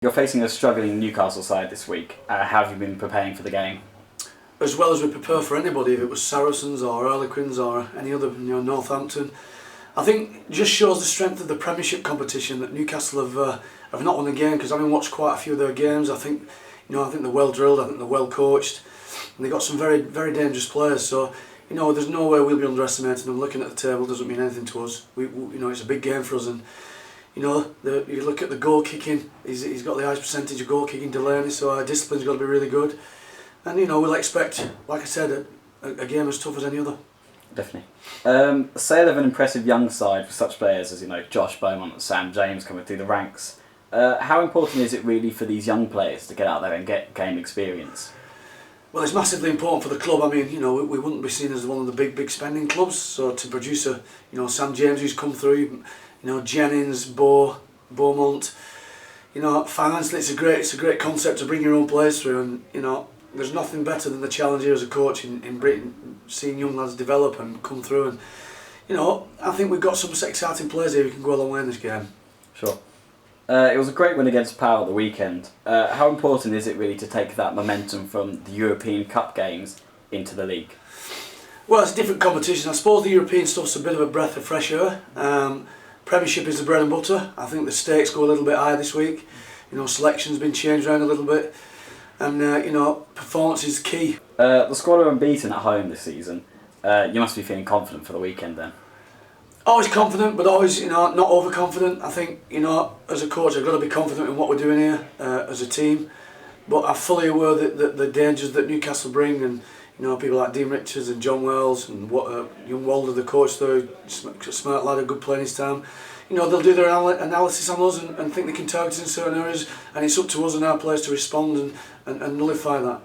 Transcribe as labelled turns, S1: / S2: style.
S1: You're facing a struggling Newcastle side this week. How have you been preparing for the game?
S2: As well as we prepare for anybody, if it was Saracens or Harlequins or any other, Northampton. I think it just shows the strength of the Premiership competition that Newcastle have not won a game, because having watched quite a few of their games, I think they're well drilled, I think they're well coached, and they've got some very, very dangerous players. So there's no way we'll be underestimating them. Looking at the table doesn't mean anything to us. It's a big game for us, and you look at the goal kicking. He's got the highest percentage of goal kicking, Delaney. So our discipline's got to be really good, and we'll expect, like I said, a game as tough as any other.
S1: Definitely. Sale of an impressive young side for such players as Josh Beaumont and Sam James coming through the ranks. How important is it really for these young players to get out there and get game experience?
S2: Well, it's massively important for the club. I mean, we wouldn't be seen as one of the big spending clubs. So to produce Sam James who's come through, Jennings, Beaumont, financially it's a great concept to bring your own players through, and there's nothing better than the challenge here as a coach in Britain, seeing young lads develop and come through, and I think we've got some exciting players here who can go a long way in this game.
S1: Sure. It was a great win against Power at the weekend. How important is it really to take that momentum from the European Cup games into the league?
S2: Well, it's a different competition. I suppose the European stuff's a bit of a breath of fresh air. Premiership is the bread and butter. I think the stakes go a little bit higher this week. Selection's been changed around a little bit, and performance is key.
S1: The squad are unbeaten at home this season. You must be feeling confident for the weekend then.
S2: Always confident, but always not overconfident. I think as a coach, I've got to be confident in what we're doing here as a team. But I'm fully aware that the dangers that Newcastle bring, and people like Dean Richards and John Wells and young Walder, the coach there, smart lad, a good player in his time. They'll do their analysis on us and think they can target us in certain areas, and it's up to us and our players to respond and nullify that.